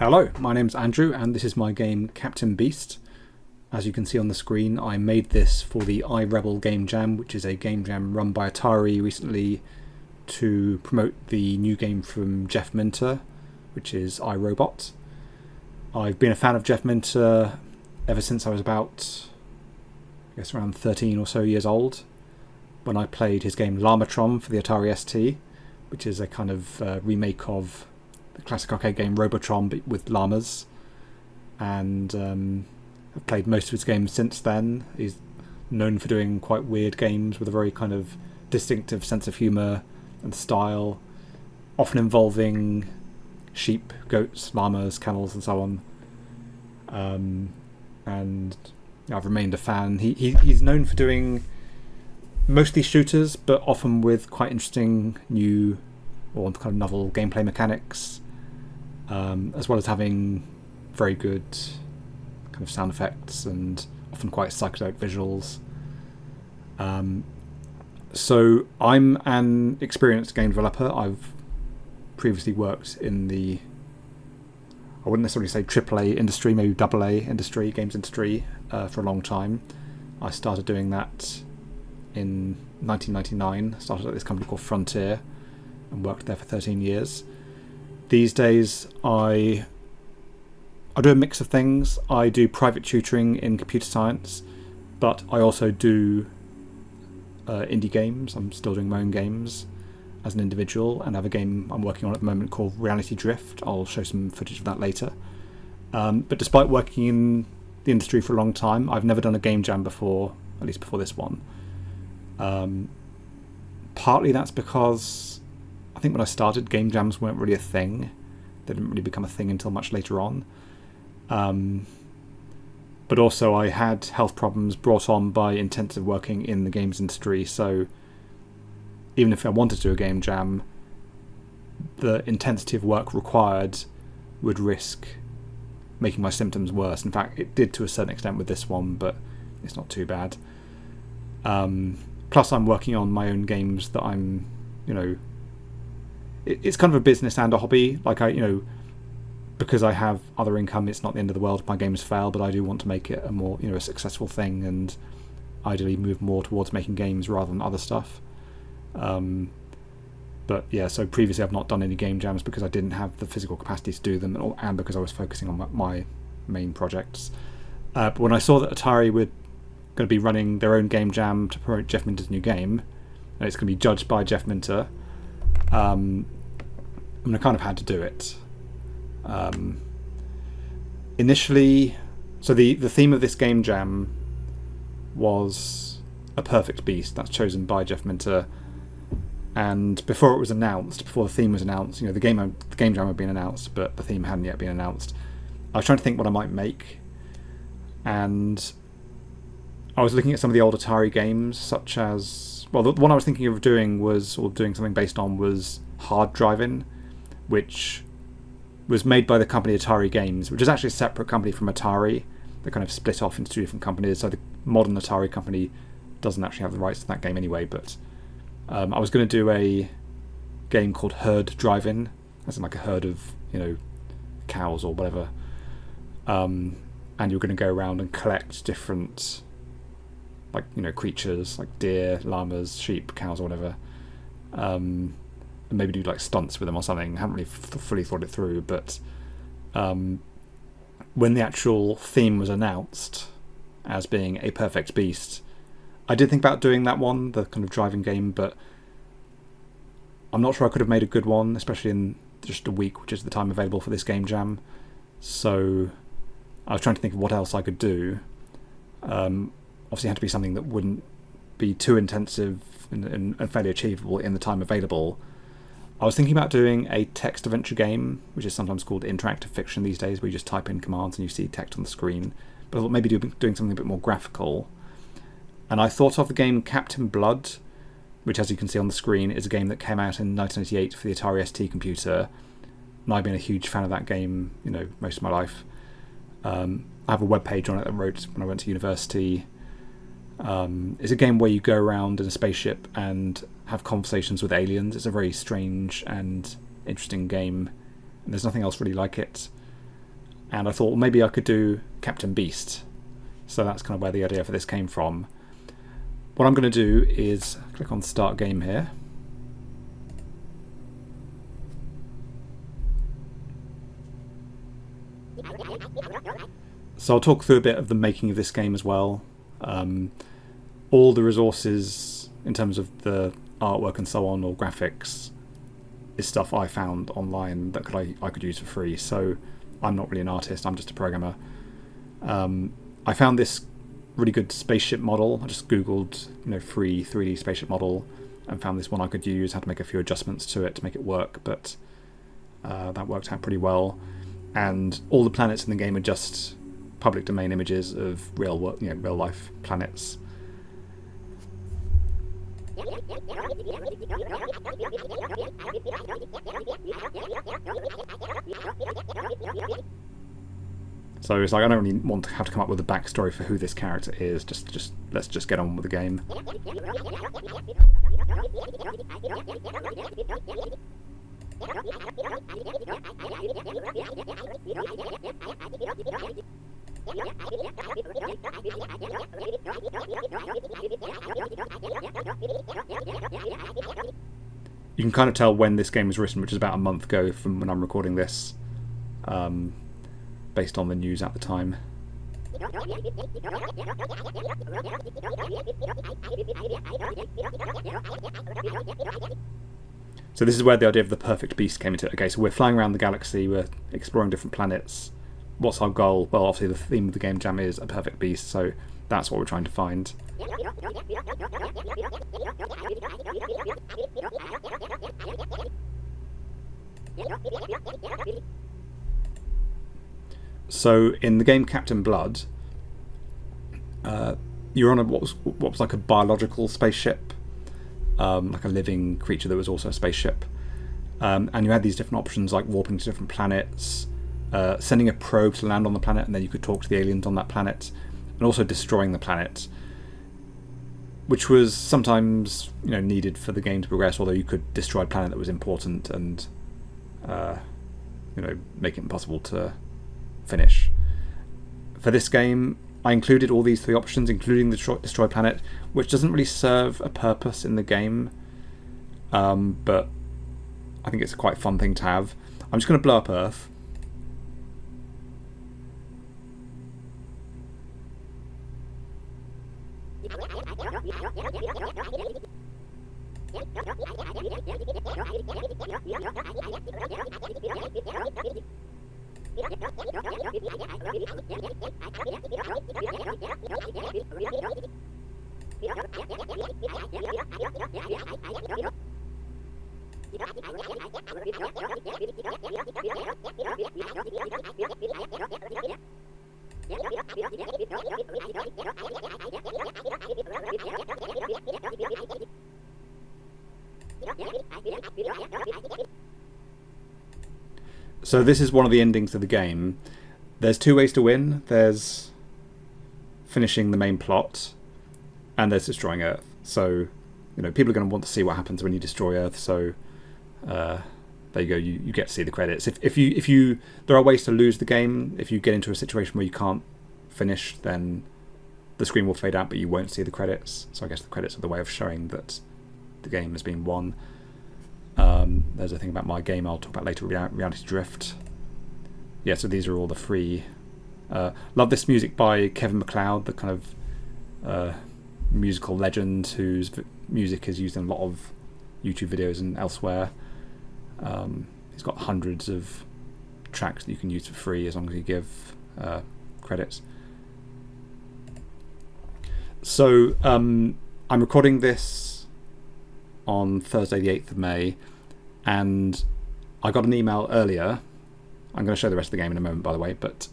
Hello, my name's Andrew and this is my game Captain Beast. As you can see on the screen, I made this for the iRebel Game Jam, which is a game jam run by Atari recently to promote the new game from Jeff Minter, which is iRobot. I've been a fan of Jeff Minter ever since I was about, around 13 or so years old, when I played his game Llamatron for the Atari ST, which is a kind of remake of the classic arcade game Robotron but with llamas. And I've played most of his games since then. He's known for doing quite weird games with a very kind of distinctive sense of humour and style, often involving sheep, goats, llamas, camels and so on. And I've remained a fan. He's known for doing mostly shooters, but often with quite interesting new or kind of novel gameplay mechanics, as well as having very good kind of sound effects and often quite psychedelic visuals. So I'm an experienced game developer. I've previously worked in the, I wouldn't necessarily say AAA industry, maybe AA industry, games industry, for a long time. I started doing that in 1999. Started at this company called Frontier and worked there for 13 years. These days I do a mix of things. I do private tutoring in computer science, but I also do indie games. I'm still doing my own games as an individual and have a game I'm working on at the moment called Reality Drift. I'll show some footage of that later. But despite working in the industry for a long time, I've never done a game jam before, at least before this one. Partly that's because I think when I started, game jams weren't really a thing. They didn't really become a thing until much later on. But also I had health problems brought on by intensive working in the games industry, so even if I wanted to do a game jam, the intensity of work required would risk making my symptoms worse. In fact, it did to a certain extent with this one, but it's not too bad. Plus I'm working on my own games that I'm, it's kind of a business and a hobby. Like because I have other income, it's not the end of the world if my games fail, but I do want to make it a more, a successful thing and ideally move more towards making games rather than other stuff. But yeah, so previously I've not done any game jams because I didn't have the physical capacity to do them, and because I was focusing on my main projects. But when I saw that Atari were going to be running their own game jam to promote Jeff Minter's new game, and it's going to be judged by Jeff Minter, I kind of had to do it. Initially, so the theme of this game jam was A Perfect Beast. That's chosen by Jeff Minter. And before it was announced, before the theme was announced, the game jam had been announced, but the theme hadn't yet been announced. I was trying to think what I might make, and I was looking at some of the old Atari games, such as, well, the one I was thinking of doing something based on was Hard Driving, which was made by the company Atari Games, which is actually a separate company from Atari. They kind of split off into two different companies, so the modern Atari company doesn't actually have the rights to that game anyway, but I was going to do a game called Herd Driving, as in like a herd of, cows or whatever, and you're going to go around and collect different, like, creatures like deer, llamas, sheep, cows or whatever, and maybe do like stunts with them or something. I haven't really fully thought it through, but when the actual theme was announced as being A Perfect Beast, I did think about doing that one, the kind of driving game, but I'm not sure I could have made a good one, especially in just a week, which is the time available for this game jam. So I was trying to think of what else I could do. Obviously it had to be something that wouldn't be too intensive and fairly achievable in the time available. I was thinking about doing a text adventure game, which is sometimes called interactive fiction these days, where you just type in commands and you see text on the screen. But I thought maybe doing something a bit more graphical. And I thought of the game Captain Blood, which, as you can see on the screen, is a game that came out in 1988 for the Atari ST computer. And I've been a huge fan of that game, most of my life. I have a web page on it that I wrote when I went to university. It's a game where you go around in a spaceship and have conversations with aliens. It's a very strange and interesting game, and there's nothing else really like it. and I thought, well, maybe I could do Captain Beast. So that's kind of where the idea for this came from. What I'm going to do is click on Start Game here. So I'll talk through a bit of the making of this game as well. All the resources in terms of the artwork and so on, or graphics, is stuff I found online that I could use for free. So I'm not really an artist, I'm just a programmer. I found this really good spaceship model. I just googled, free 3D spaceship model, and found this one I could use. Had to make a few adjustments to it to make it work, but that worked out pretty well. And all the planets in the game are just public domain images of real life planets. So it's like, I don't really want to have to come up with a backstory for who this character is. Just let's just get on with the game. You can kind of tell when this game was written, which is about a month ago from when I'm recording this, based on the news at the time. So this is where the idea of the perfect beast came into it. Okay, so we're flying around the galaxy, we're exploring different planets. What's our goal? Well, obviously the theme of the game jam is a perfect beast, so that's what we're trying to find. So in the game Captain Blood, you're on what was like a biological spaceship, like a living creature that was also a spaceship, and you had these different options like warping to different planets, sending a probe to land on the planet, and then you could talk to the aliens on that planet, and also destroying the planet, which was sometimes needed for the game to progress. Although you could destroy a planet that was important and make it impossible to finish. For this game, I included all these three options, including the destroy planet, which doesn't really serve a purpose in the game, but I think it's a quite fun thing to have. I'm just going to blow up Earth. So this is one of the endings of the game. There's two ways to win. There's finishing the main plot, and there's destroying Earth. So, people are going to want to see what happens when you destroy Earth. So, there you go. You get to see the credits. If you there are ways to lose the game. If you get into a situation where you can't finish, then the screen will fade out, but you won't see the credits. So I guess the credits are the way of showing that the game has been won. There's a thing about my game I'll talk about later, Reality Drift. Yeah, so these are all the free. Love this music by Kevin MacLeod, the kind of musical legend whose music is used in a lot of YouTube videos and elsewhere. He's got hundreds of tracks that you can use for free as long as you give credits. So I'm recording this on Thursday the 8th of May, and I got an email earlier. I'm going to show the rest of the game in a moment, by the way, but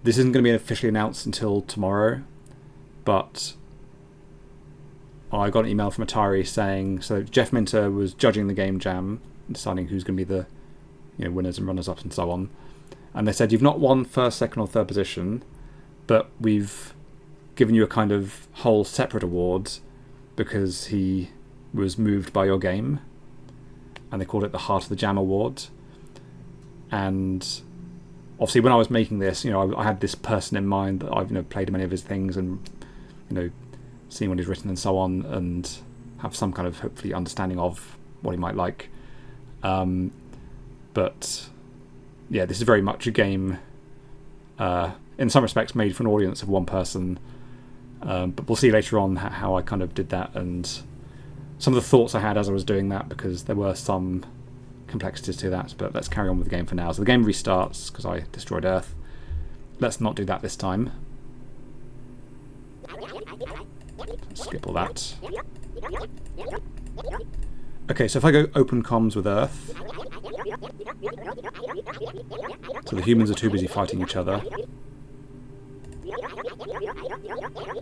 this isn't going to be officially announced until tomorrow, but I got an email from Atari saying, so Jeff Minter was judging the game jam, deciding who's going to be the winners and runners-ups and so on, and they said, you've not won first, second or third position, but we've given you a kind of whole separate award because he was moved by your game, and they called it the Heart of the Jam Award. And obviously when I was making this, I had this person in mind that I've played many of his things and seen what he's written and so on, and have some kind of hopefully understanding of what he might like. But yeah, this is very much a game in some respects made for an audience of one person. But we'll see later on how I kind of did that and some of the thoughts I had as I was doing that, because there were some complexities to that. But let's carry on with the game for now. So the game restarts because I destroyed Earth. Let's not do that this time. Skip all that. Okay, so if I go open comms with Earth, so the humans are too busy fighting each other.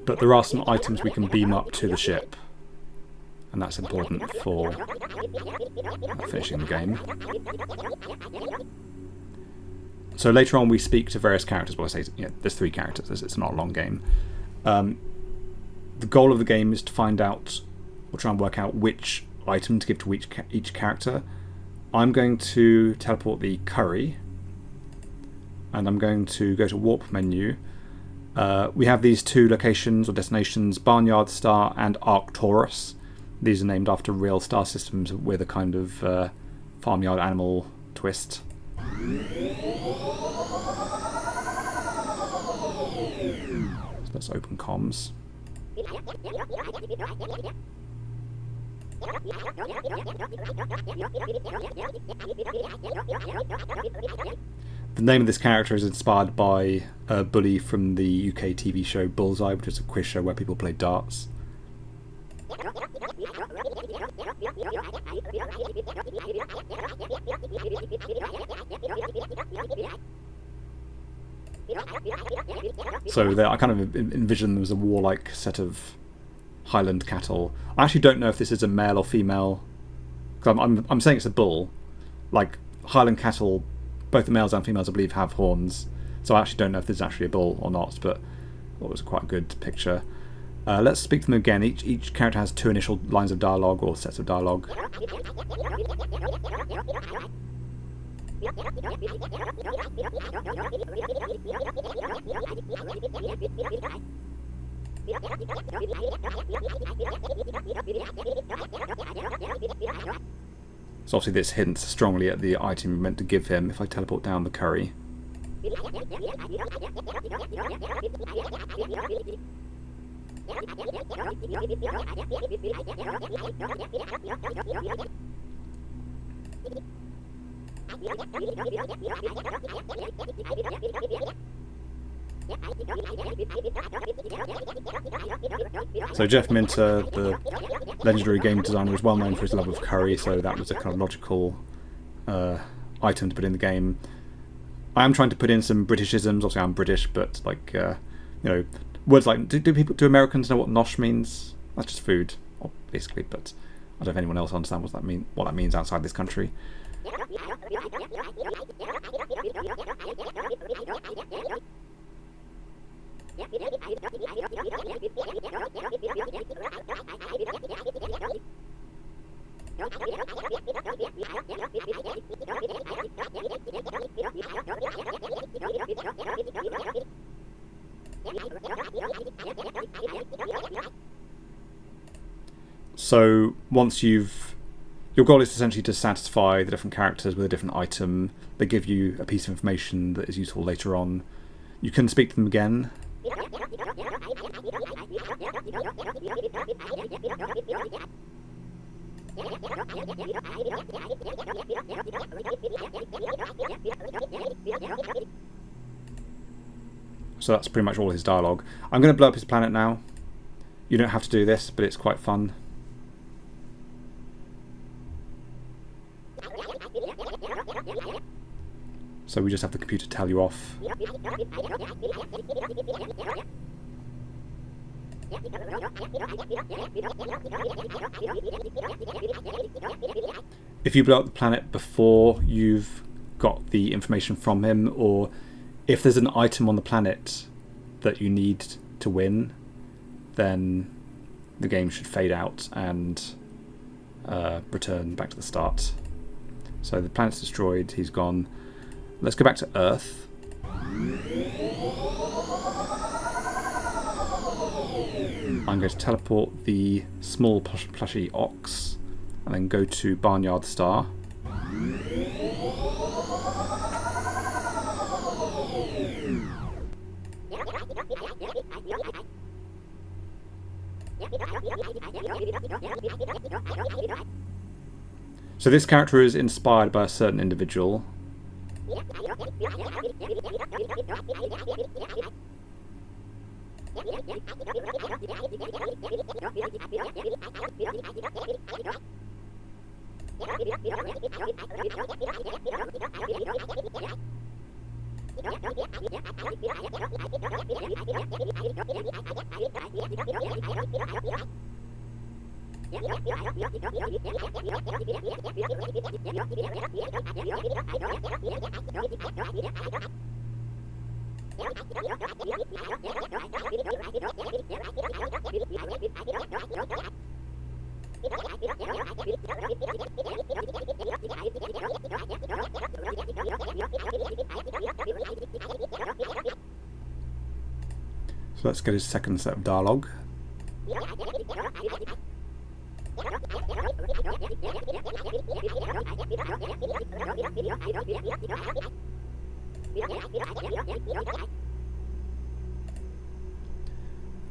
But there are some items we can beam up to the ship, and that's important for finishing the game. So later on we speak to various characters. Well, I say there's 3 characters, it's not a long game. The goal of the game is to find out, or try and work out which item to give to each character. I'm going to teleport the curry, and I'm going to go to warp menu. We have these 2 locations or destinations, Barnyard Star and Arcturus. These are named after real star systems with a kind of farmyard animal twist. So let's open comms. The name of this character is inspired by a bully from the UK TV show Bullseye, which is a quiz show where people play darts. So I kind of envision them as a warlike set of Highland cattle. I actually don't know if this is a male or female, because I'm saying it's a bull. Like Highland cattle, both the males and females I believe have horns, so I actually don't know if this is actually a bull or not, but it was quite a good picture. Let's speak to them again. Each character has 2 initial lines of dialogue or sets of dialogue. So obviously this hints strongly at the item you're meant to give him. If I teleport down the curry. So Jeff Minter, the legendary game designer, is well known for his love of curry, so that was a kind of logical item to put in the game. I am trying to put in some Britishisms. Obviously I'm British, but like words like do Americans know what nosh means? That's just food, basically, but I don't know if anyone else understands what that means outside this country. So once your goal is essentially to satisfy the different characters with a different item. They give you a piece of information that is useful later on. You can speak to them again. So that's pretty much all his dialogue. I'm going to blow up his planet now. You don't have to do this, but it's quite fun. So we just have the computer tell you off. If you blow up the planet before you've got the information from him, or if there's an item on the planet that you need to win, then the game should fade out and return back to the start. So the planet's destroyed, he's gone. Let's go back to Earth. I'm going to teleport the small plushy ox and then go to Barnyard Star. So this character is inspired by a certain individual. So let's get his second set of dialogue.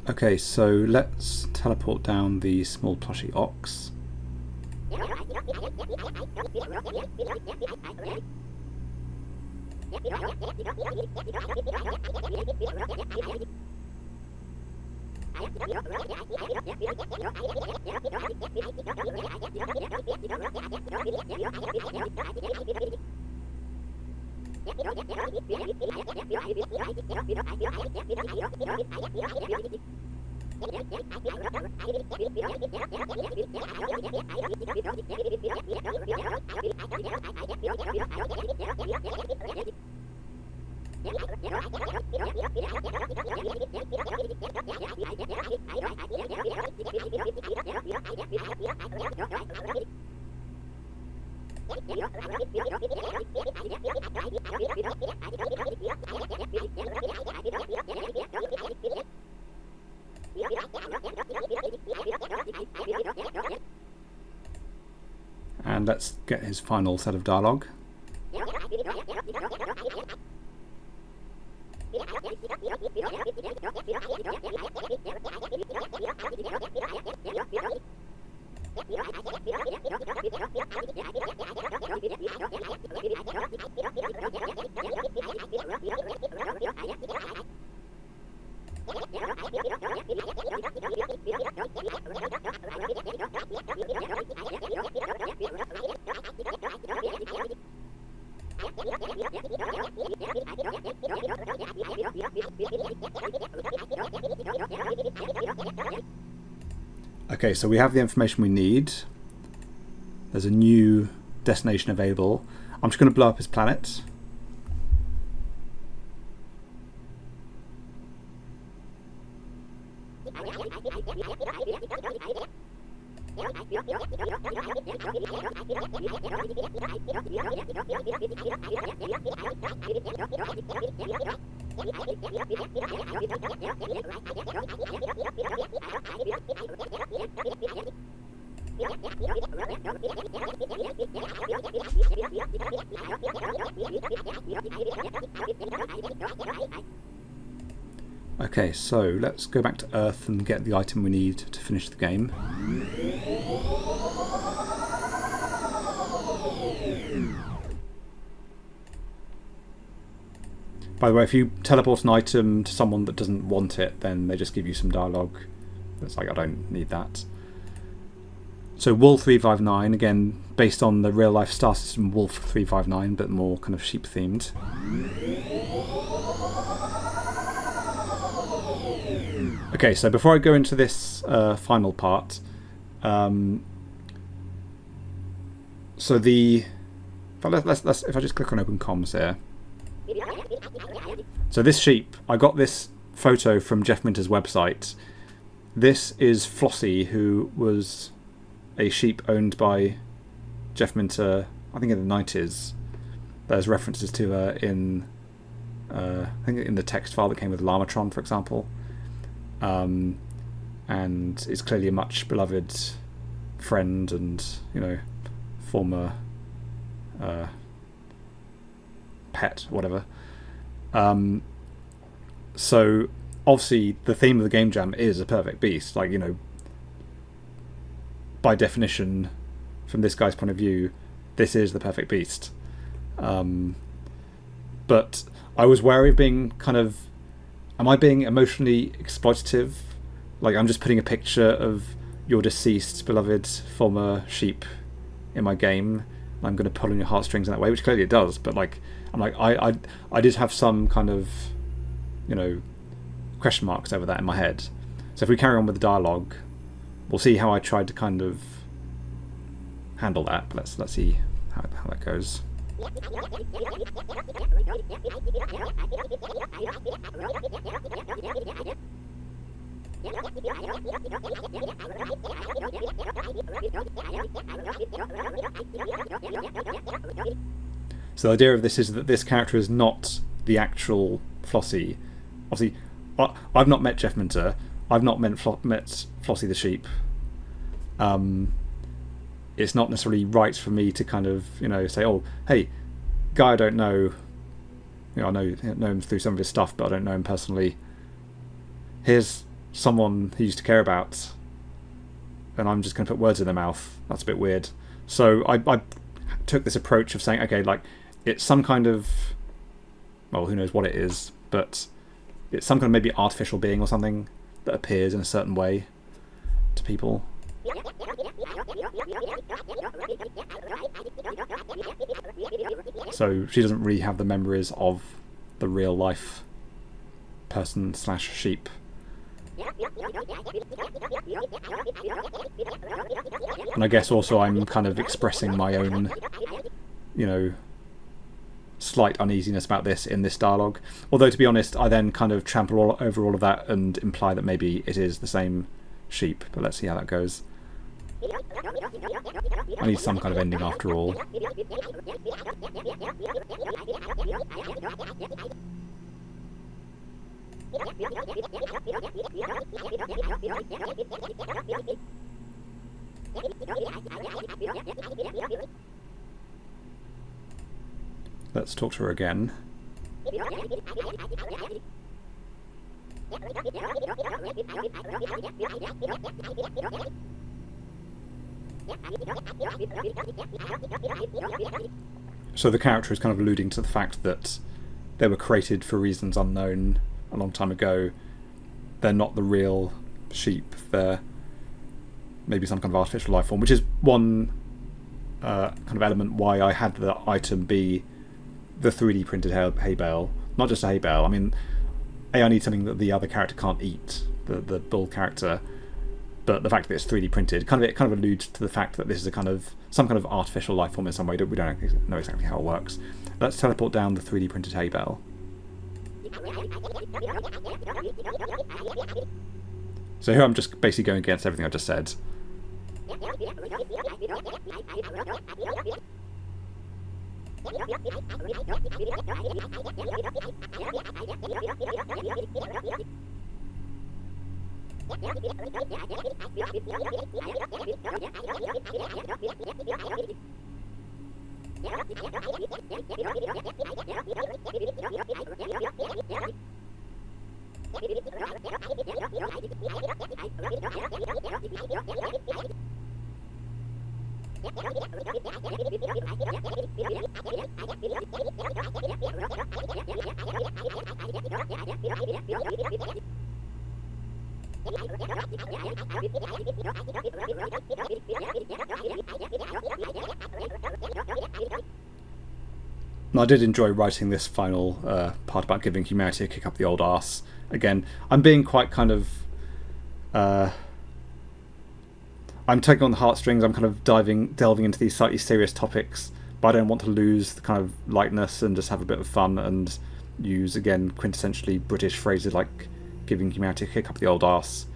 Okay, so let's teleport down the small plushy ox. And let's get his final set of dialogue. Okay, so we have the information we need. There's a new destination available. I'm just going to blow up his planet. Okay, so let's go back to Earth and get the item we need to finish the game. By the way, if you teleport an item to someone that doesn't want it, then they just give you some dialogue. It's like, I don't need that. So Wool 359, again, based on the real-life star system Wolf 359, but more kind of sheep-themed. Okay, so before I go into this final part, so the if I just click on Open Comms here. So this sheep, I got this photo from Jeff Minter's website. This is Flossie, who was a sheep owned by Jeff Minter, I think in the 90s. There's references to her in I think in the text file that came with Llamatron, for example, and is clearly a much beloved friend and former pet, whatever. So obviously the theme of the game jam is a perfect beast. Like, by definition, from this guy's point of view, this is the perfect beast. But I was wary of being am I being emotionally exploitative? Like, I'm just putting a picture of your deceased beloved former sheep in my game. I'm going to pull on your heartstrings in that way, which clearly it does. But I did have some kind of question marks over that in my head. So if we carry on with the dialogue, we'll see how I tried to kind of handle that. But let's see how that goes. So the idea of this is that this character is not the actual Flossie. Obviously, I've not met Jeff Minter. I've not met Flossie the sheep. It's not necessarily right for me to kind of say, oh, hey, guy I don't know. I know him through some of his stuff, but I don't know him personally. Here's someone who used to care about, and I'm just going to put words in their mouth. That's a bit weird. So I took this approach of saying, okay, like, it's some kind of, well, who knows what it is, but it's some kind of maybe artificial being or something that appears in a certain way to people. So she doesn't really have the memories of the real life person / sheep. And I guess also I'm kind of expressing my own, slight uneasiness about this in this dialogue. Although, to be honest, I then kind of trample over all of that and imply that maybe it is the same sheep. But let's see how that goes. I need some kind of ending after all. Let's talk to her again. So the character is kind of alluding to the fact that they were created for reasons unknown a long time ago. They're not the real sheep. They're maybe some kind of artificial life form, which is one kind of element why I had the item be the 3D printed hay bale. Not just a hay bale. I mean, I need something that the other character can't eat, the bull character. But the fact that it's 3D printed kind of alludes to the fact that this is some kind of artificial life form in some way. We don't know exactly how it works. Let's teleport down the 3D printed hay bale. So here I'm just basically going against everything I just said. I did enjoy writing this final part about giving humanity a kick up the old arse. Again, I'm being quite kind of... I'm taking on the heartstrings, I'm kind of delving into these slightly serious topics, but I don't want to lose the kind of lightness and just have a bit of fun and use, again, quintessentially British phrases like giving humanity a kick up the old arse.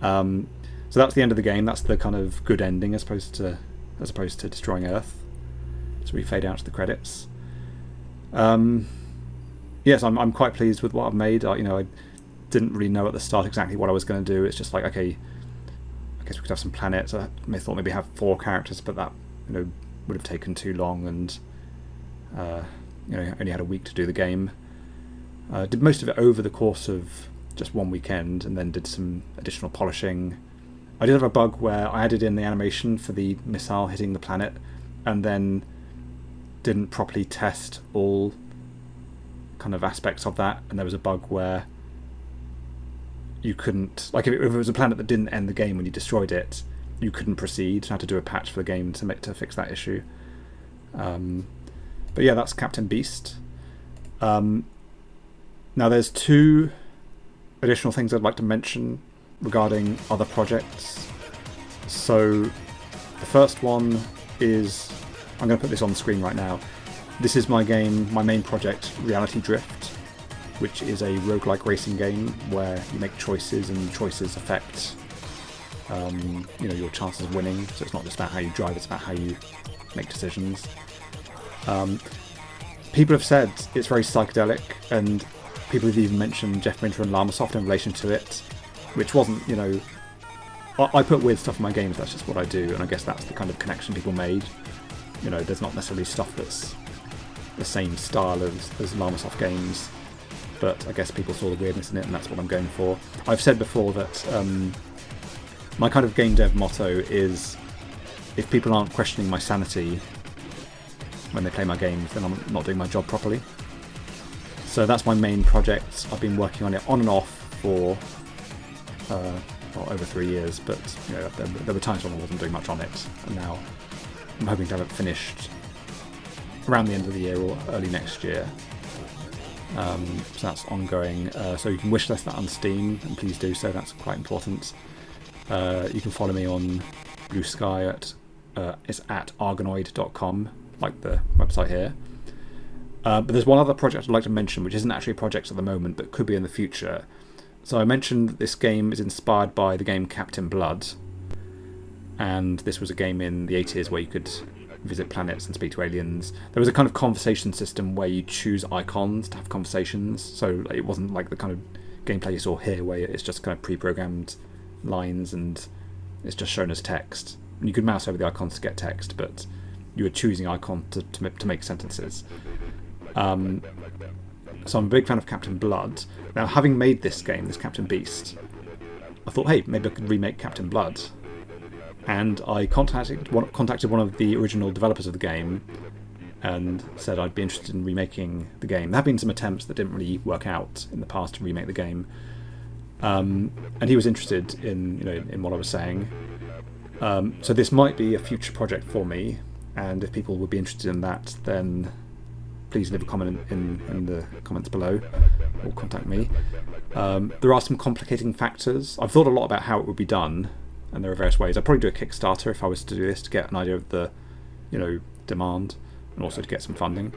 So that's the end of the game. That's the kind of good ending as opposed to destroying Earth. So we fade out to the credits. yes, I'm quite pleased with what I've made. I didn't really know at the start exactly what I was going to do. It's just like, okay, I guess we could have some planets. I thought maybe have 4 characters, but that would have taken too long, and only had a week to do the game. Did most of it over the course of just one weekend, and then did some additional polishing. I did have a bug where I added in the animation for the missile hitting the planet, and then didn't properly test all kind of aspects of that, and there was a bug where you couldn't, like, if it was a planet that didn't end the game when you destroyed it, you couldn't proceed. I had to do a patch for the game to fix that issue. But yeah, that's Captain Beast. Now there's 2 additional things I'd like to mention regarding other projects. So the first one is, I'm going to put this on the screen right now. This is my main project, Reality Drift, which is a roguelike racing game where you make choices, and choices affect your chances of winning. So it's not just about how you drive, it's about how you make decisions. People have said it's very psychedelic, and people have even mentioned Jeff Minter and Llamasoft in relation to it, which wasn't, I put weird stuff in my games, that's just what I do, and I guess that's the kind of connection people made. There's not necessarily stuff that's the same style as Llamasoft games, but I guess people saw the weirdness in it, and that's what I'm going for. I've said before that my kind of game dev motto is, if people aren't questioning my sanity when they play my games, then I'm not doing my job properly. So that's my main project. I've been working on it on and off for over 3 years, but there were times when I wasn't doing much on it, and now I'm hoping to have it finished around the end of the year or early next year. So that's ongoing. So you can wishlist that on Steam, and please do so, that's quite important. You can follow me on Blue Sky it's at argonoid.com, like the website here. But there's one other project I'd like to mention, which isn't actually a project at the moment, but could be in the future. So I mentioned that this game is inspired by the game Captain Blood, and this was a game in the 80s where you could visit planets and speak to aliens. There was a kind of conversation system where you choose icons to have conversations, so it wasn't like the kind of gameplay you saw here where it's just kind of pre-programmed lines and it's just shown as text. And you could mouse over the icons to get text, but you were choosing icons to make sentences. So I'm a big fan of Captain Blood. Now, having made this game, this Captain Beast, I thought, hey, maybe I could remake Captain Blood. And I contacted one of the original developers of the game and said I'd be interested in remaking the game. There have been some attempts that didn't really work out in the past to remake the game. And he was interested in what I was saying. So this might be a future project for me, and if people would be interested in that, then please leave a comment in the comments below, or contact me. There are some complicating factors. I've thought a lot about how it would be done, and there are various ways. I'd probably do a Kickstarter if I was to do this, to get an idea of the demand, and also to get some funding.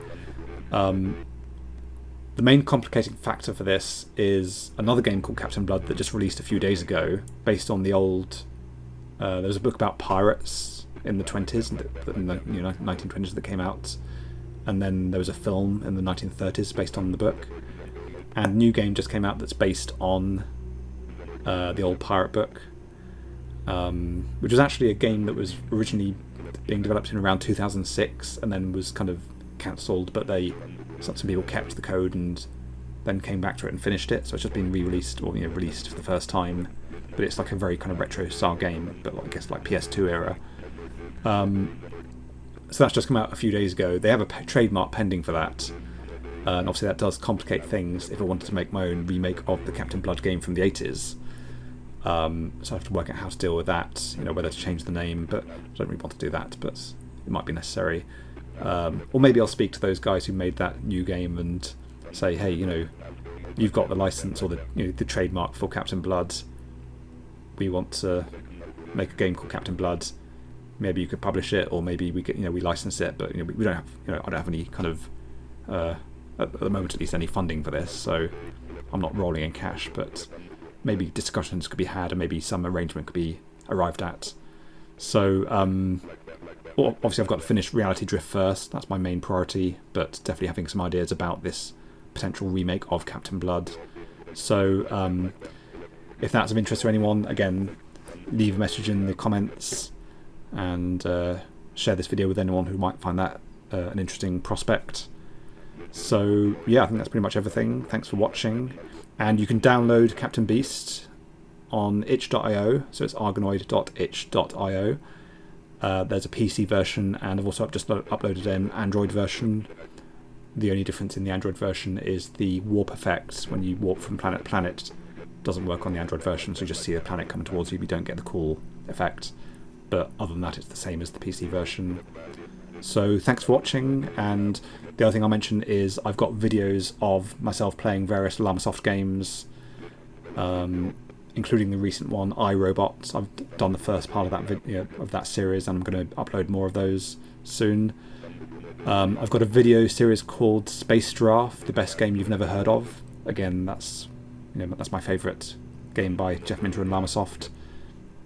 The main complicating factor for this is another game called Captain Blood that just released a few days ago, based on the old... there was a book about pirates in the 20s, in the 1920s that came out, and then there was a film in the 1930s based on the book, and a new game just came out that's based on the old pirate book, which was actually a game that was originally being developed in around 2006 and then was kind of cancelled, but some people kept the code and then came back to it and finished it, so it's just been re-released, or released for the first time. But it's like a very kind of retro style game, but I guess like PS2 era. So that's just come out a few days ago. They have a trademark pending for that, and obviously that does complicate things if I wanted to make my own remake of the Captain Blood game from the 80s. So I have to work out how to deal with that, whether to change the name, but I don't really want to do that, but it might be necessary. Or maybe I'll speak to those guys who made that new game and say, hey, you've got the license or the trademark for Captain Blood. We want to make a game called Captain Blood. Maybe you could publish it, or maybe we get, we license it, but we don't have, I don't have any kind of at the moment at least any funding for this, so I'm not rolling in cash, but maybe discussions could be had and maybe some arrangement could be arrived at. So obviously I've got to finish Reality Drift first, that's my main priority, but definitely having some ideas about this potential remake of Captain Blood. So if that's of interest to anyone, again, leave a message in the comments and share this video with anyone who might find that an interesting prospect. So yeah, I think that's pretty much everything. Thanks for watching, and you can download Captain Beast on itch.io, so it's argonoid.itch.io. There's a PC version, and I've also just uploaded an Android version. The only difference in the Android version is the warp effect. When you warp from planet to planet, doesn't work on the Android version, so you just see a planet coming towards you, but you don't get the cool effect. But other than that, it's the same as the PC version. So thanks for watching, and the other thing I'll mention is I've got videos of myself playing various Llamasoft games, including the recent one, iRobot. I've done the first part of that video of that series, and I'm going to upload more of those soon. I've got a video series called Space Giraffe, the best game you've never heard of. Again, that's my favourite game by Jeff Minter of Llamasoft.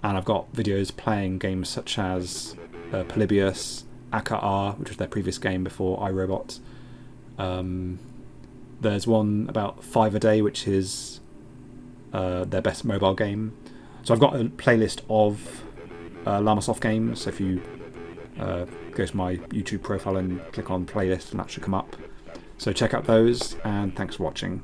And I've got videos playing games such as Polybius, Aka-R, which was their previous game before iRobot. There's one about 5 a Day, which is their best mobile game. So I've got a playlist of Llamasoft games, so if you go to my YouTube profile and click on playlist, and that should come up. So check out those, and thanks for watching.